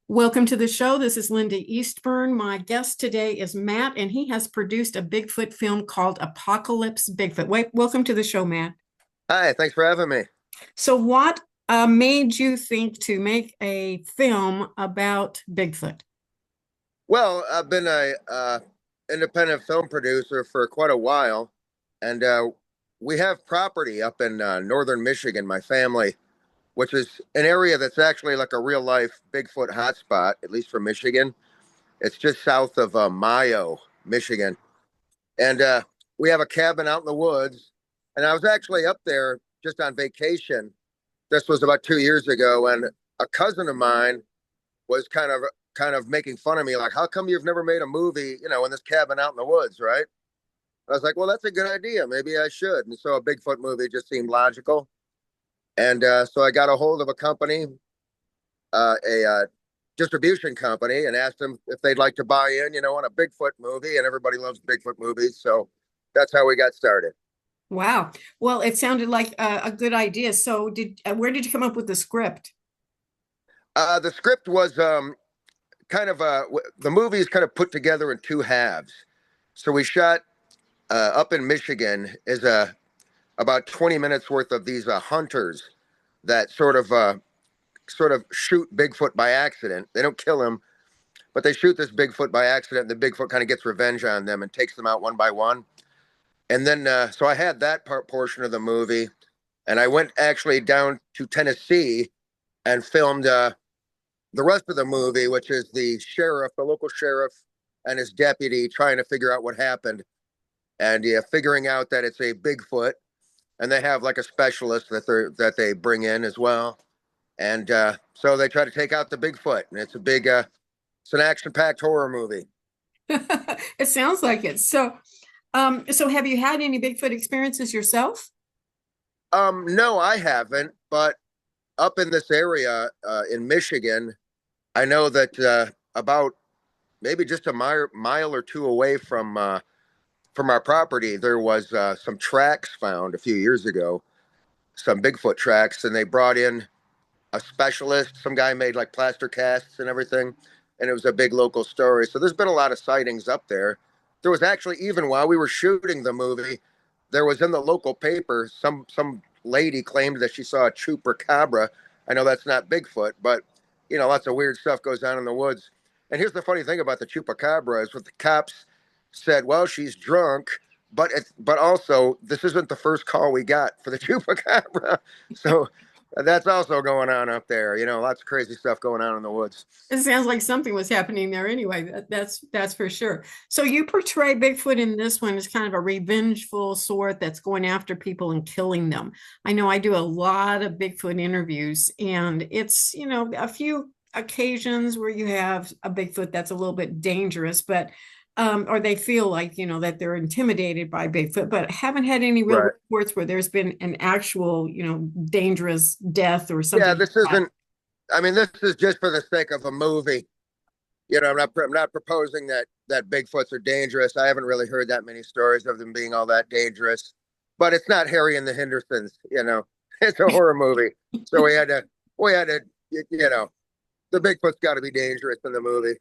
Welcome to the show. This is Linda Eastburn. My guest today is Matt, and he has produced a Bigfoot film called Apocalypse Bigfoot. Welcome to the show, Matt. Hi, thanks for having me. So, what made you think to make a film about Bigfoot? Well, I've been a independent film producer for quite a while, and we have property up in northern Michigan, my family, which is an area that's actually like a real life Bigfoot hotspot, at least for Michigan. It's just south of Mayo, Michigan, and we have a cabin out in the woods. And I was actually up there just on vacation. This was about 2 years ago, and a cousin of mine was kind of making fun of me, like, how come you've never made a movie, in this cabin out in the woods, right? I was like, well, that's a good idea. Maybe I should. And so a Bigfoot movie just seemed logical. And so I got a hold of a company, a distribution company, and asked them if they'd like to buy in, on a Bigfoot movie. And everybody loves Bigfoot movies. So that's how we got started. Wow. Well, it sounded like a good idea. So, where did you come up with the script? The script was the movie is kind of put together in two halves. So we shot up in Michigan is about 20 minutes worth of these hunters that sort of shoot Bigfoot by accident. They don't kill him, but they shoot this Bigfoot by accident. And the Bigfoot kind of gets revenge on them and takes them out one by one. And then so I had that portion of the movie, and I went actually down to Tennessee and filmed the rest of the movie, which is the local sheriff, and his deputy trying to figure out what happened, and yeah, figuring out that it's a Bigfoot, and they have like a specialist that they bring in as well, and so they try to take out the Bigfoot, and it's an action-packed horror movie. It sounds like it. So have you had any Bigfoot experiences yourself? No, I haven't, but up in this area in Michigan, I know that about maybe just a mile or two away from our property, there was some tracks found a few years ago, some Bigfoot tracks, and they brought in a specialist. Some guy made like plaster casts and everything, and it was a big local story. So there's been a lot of sightings up there. There was actually, even while we were shooting the movie, there was in the local paper some lady claimed that she saw a chupacabra. I know that's not Bigfoot, but lots of weird stuff goes on in the woods. And here's the funny thing about the chupacabra is what the cops said. Well, she's drunk, but also this isn't the first call we got for the chupacabra. So that's also going on up there. Lots of crazy stuff going on in the woods. It sounds like something was happening there anyway. That's for sure. So you portray Bigfoot in this one as kind of a revengeful sort that's going after people and killing them. I know I do a lot of Bigfoot interviews, and it's, a few occasions where you have a Bigfoot that's a little bit dangerous, but or they feel like, that they're intimidated by Bigfoot, but haven't had any real Right. reports where there's been an actual, dangerous death or Yeah, something like this that. isn't. I mean, this is just for the sake of a movie. I'm not proposing that Bigfoots are dangerous. I haven't really heard that many stories of them being all that dangerous. But it's not Harry and the Hendersons. It's a horror movie, so we had to, the Bigfoot's got to be dangerous in the movie.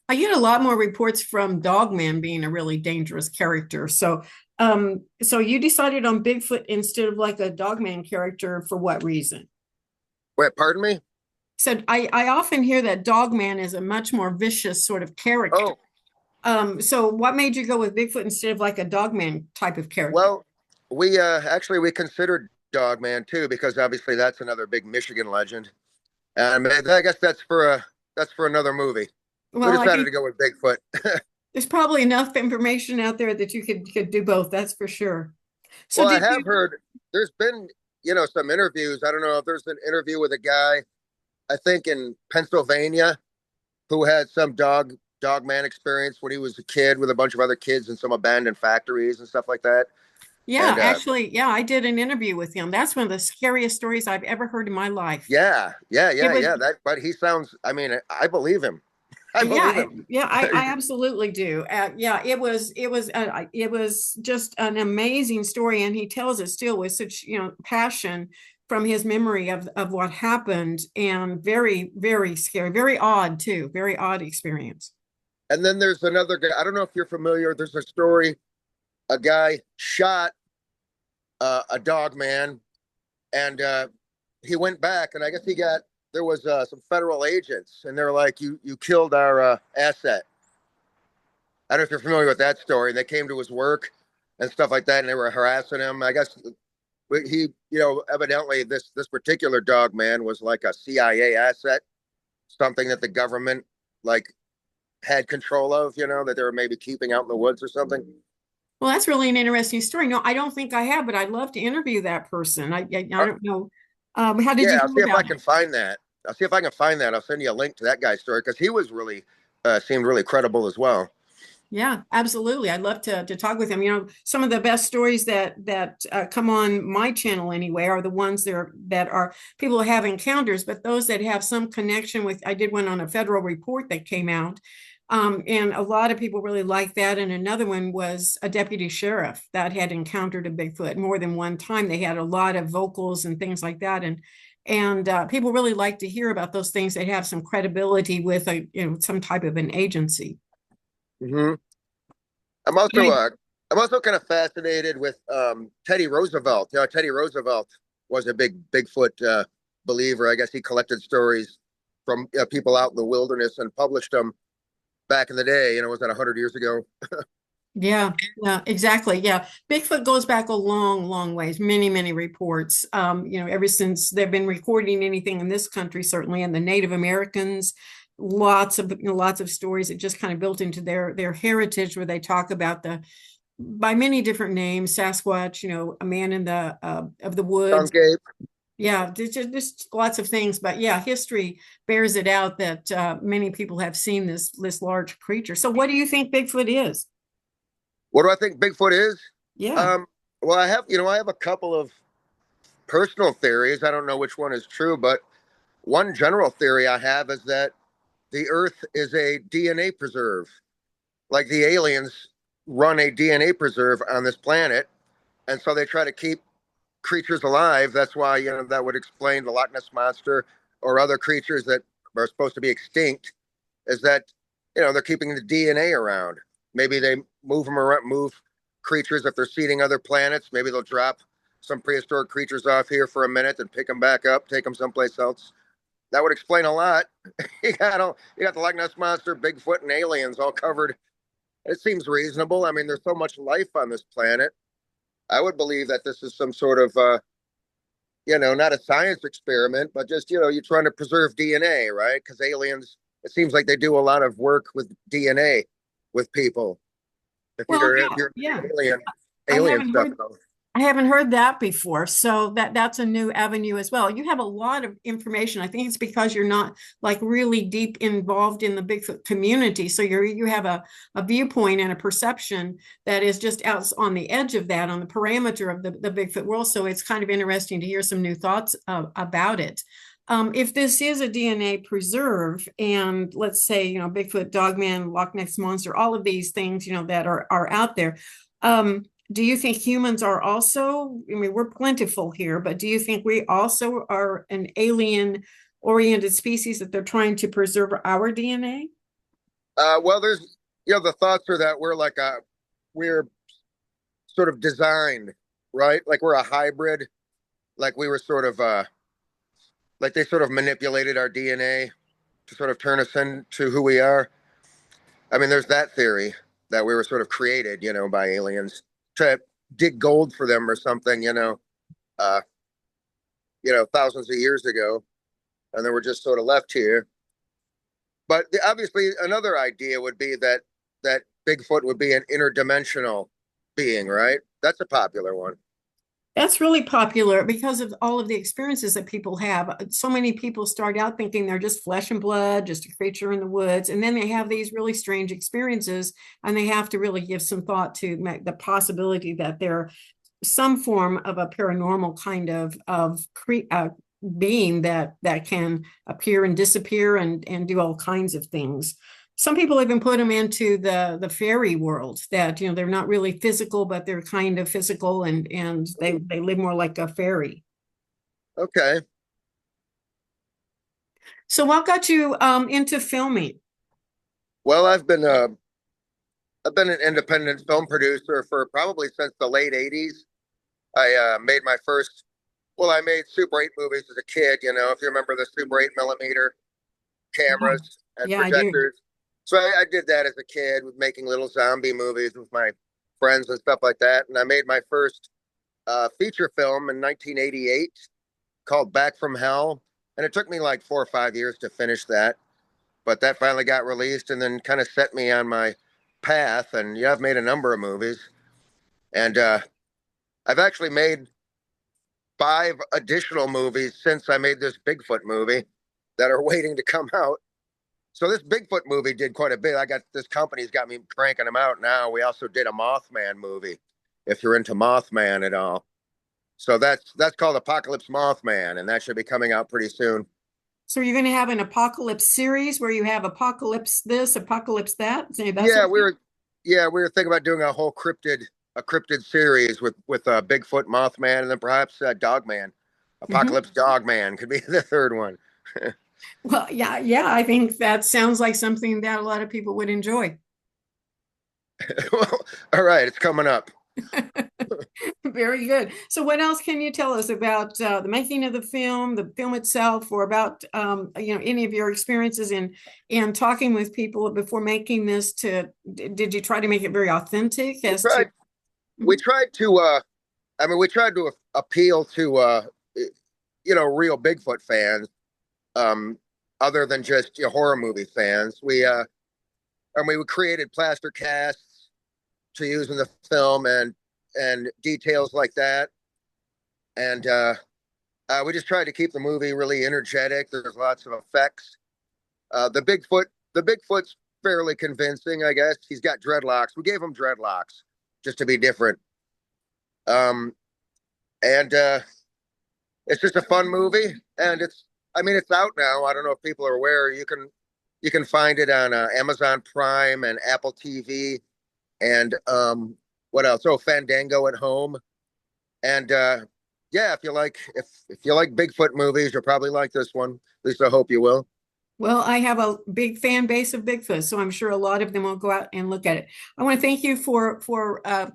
I get a lot more reports from Dogman being a really dangerous character. So you decided on Bigfoot instead of like a Dogman character for what reason? Wait, pardon me? So I often hear that Dogman is a much more vicious sort of character. Oh, So what made you go with Bigfoot instead of like a Dogman type of character? well, we considered Dogman too because obviously that's another big Michigan legend. And I guess that's for another movie. We Well, I decided think to go with Bigfoot. there's probably enough information out there that you could do both. That's for sure. So Well, I did have you? heard there's been, some interviews. I don't know if there's an interview with a guy, I think in Pennsylvania, who had some dog man experience when he was a kid with a bunch of other kids in some abandoned factories and stuff like that. Yeah, And actually, yeah, I did an interview with him. That's one of the scariest stories I've ever heard in my life. yeah, yeah, It yeah, was, yeah. But he sounds. I mean, I believe him. I believe yeah, him. yeah, I absolutely do. Yeah, it was just an amazing story, and he tells it still with such, passion. from his memory of what happened, and very, very scary, very odd too, very odd experience. And then there's another guy. I don't know if you're familiar. There's a story. A guy shot a dog man, and he went back, and I guess he got there was some federal agents, and they're like, "You killed our asset." I don't know if you're familiar with that story. And they came to his work and stuff like that, and they were harassing him. I guess he, evidently this particular dog man was like a CIA asset, something that the government like had control of, that they were maybe keeping out in the woods or something. Well, that's really an interesting story. No, I don't think I have, but I'd love to interview that person. I Uh, don't know. How did yeah, you I'll hear see if I about it? can find that. I'll see if I can find that. I'll send you a link to that guy's story because he was really seemed really credible as well. Yeah, absolutely. I'd love to talk with him. Some of the best stories that come on my channel anyway are the ones that are people who have encounters, but those that have some connection with. I did one on a federal report that came out, and a lot of people really like that. And another one was a deputy sheriff that had encountered a Bigfoot more than one time. They had a lot of vocals and things like that, and people really like to hear about those things that have some credibility with some type of an agency. Hmm. I'm also uh, I'm also kind of fascinated with Teddy Roosevelt. Teddy Roosevelt was a big Bigfoot believer. I guess he collected stories from people out in the wilderness and published them back in the day. Was that 100 years ago? Yeah, yeah, exactly. Yeah. Bigfoot goes back a long, long ways, many, many reports. Ever since they've been recording anything in this country, certainly, and the Native Americans, lots of stories that just kind of built into their heritage, where they talk about the by many different names, Sasquatch, a man in the of the woods. Skunk Ape. Yeah, there's just lots of things, but yeah, history bears it out that many people have seen this large creature. So, what do you think Bigfoot is? What do I think Bigfoot is? Yeah. Um, well, I have a couple of personal theories. I don't know which one is true, but one general theory I have is that the Earth is a DNA preserve. Like the aliens run a DNA preserve on this planet, and so they try to keep creatures alive. That's why that would explain the Loch Ness monster or other creatures that are supposed to be extinct. Is that they're keeping the DNA around. Maybe they move them around, move creatures if they're seeding other planets. Maybe they'll drop some prehistoric creatures off here for a minute and pick them back up, take them someplace else. That would explain a lot. You got the Loch Ness monster, Bigfoot, and aliens all covered. It seems reasonable. I mean, there's so much life on this planet. I would believe that this is some sort of, not a science experiment, but just, you're trying to preserve DNA, right? Because aliens, it seems like they do a lot of work with DNA with people. If Well, you're, if yeah, you're yeah. alien, I alien haven't stuff, heard though. I haven't heard that before. So that's a new avenue as well. You have a lot of information. I think it's because you're not like really deep involved in the Bigfoot community. So you have a viewpoint and a perception that is just out on the edge of that, on the parameter of the Bigfoot world. So it's kind of interesting to hear some new thoughts about it. If this is a DNA preserve, and let's say, Bigfoot, Dogman, Loch Ness Monster, all of these things, that are out there, do you think humans are also, I mean, we're plentiful here, but do you think we also are an alien oriented species that they're trying to preserve our DNA? Well, there's, the thoughts are that we're sort of designed, right? Like we're a hybrid. Like we were sort of, like they sort of manipulated our DNA to sort of turn us into who we are. I mean, there's that theory that we were sort of created, by aliens to dig gold for them or something, uh, thousands of years ago, and then we're just sort of left here. But obviously, another idea would be that Bigfoot would be an interdimensional being, right? That's a popular one. That's really popular because of all of the experiences that people have. So many people start out thinking they're just flesh and blood, just a creature in the woods, and then they have these really strange experiences, and they have to really give some thought to the possibility that they're some form of a paranormal kind of being that can appear and disappear and do all kinds of things. Some people even put them into the fairy world, that they're not really physical, but they're kind of physical, and they live more like a fairy. Okay. So what got you into filming? Well, I've been an independent film producer for probably since the late '80s. I made my first. Well, I made Super 8 movies as a kid. You know, if you remember the Super 8 millimeter Yeah, cameras and yeah, I do. projectors. So I did that as a kid with making little zombie movies with my friends and stuff like that. And I made my first feature film in 1988 called Back from Hell. And it took me like 4 or 5 years to finish that. But that finally got released and then kind of set me on my path. And yeah, I've made a number of movies. And I've actually made 5 additional movies since I made this Bigfoot movie that are waiting to come out. So this Bigfoot movie did quite a bit. I got this company's got me cranking them out now. We also did a Mothman movie, if you're into Mothman at all. So that's called Apocalypse Mothman, and that should be coming out pretty soon. So you're going to have an apocalypse series where you have apocalypse this, apocalypse that. Say that's Yeah, what we were yeah we were thinking about doing a cryptid series with Bigfoot, Mothman, and then perhaps Dogman. Mhm. Apocalypse Dogman could be the third one. Well, yeah, yeah, I think that sounds like something that a lot of people would enjoy. Well, all right, it's coming up. Very good. So, what else can you tell us about the making of the film itself, or about any of your experiences in talking with people before making this? Did you try to make it very authentic We as to? tried we Mhm. tried to we tried to appeal to real Bigfoot fans, um, other than just horror movie fans. We created plaster casts to use in the film and details like that. And we just tried to keep the movie really energetic. There's lots of effects. The Bigfoot's fairly convincing, I guess. He's got dreadlocks. We gave him dreadlocks just to be different. Um, and It's just a fun movie, and it's out now. I don't know if people are aware. You can find it on Amazon Prime and Apple TV, and what else? Oh, Fandango at home. And yeah, if you like Bigfoot movies, you'll probably like this one. At least I hope you will. Well, I have a big fan base of Bigfoot, so I'm sure a lot of them will go out and look at it. I want to thank you for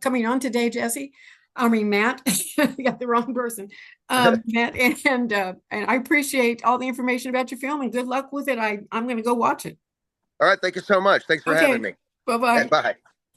coming on today, Jesse. I mean, Matt. You got the wrong person, Matt, and I appreciate all the information about your film and good luck with it. I'm going to go watch it. All right, thank you so much. Thanks for having Okay, me. bye And bye. bye.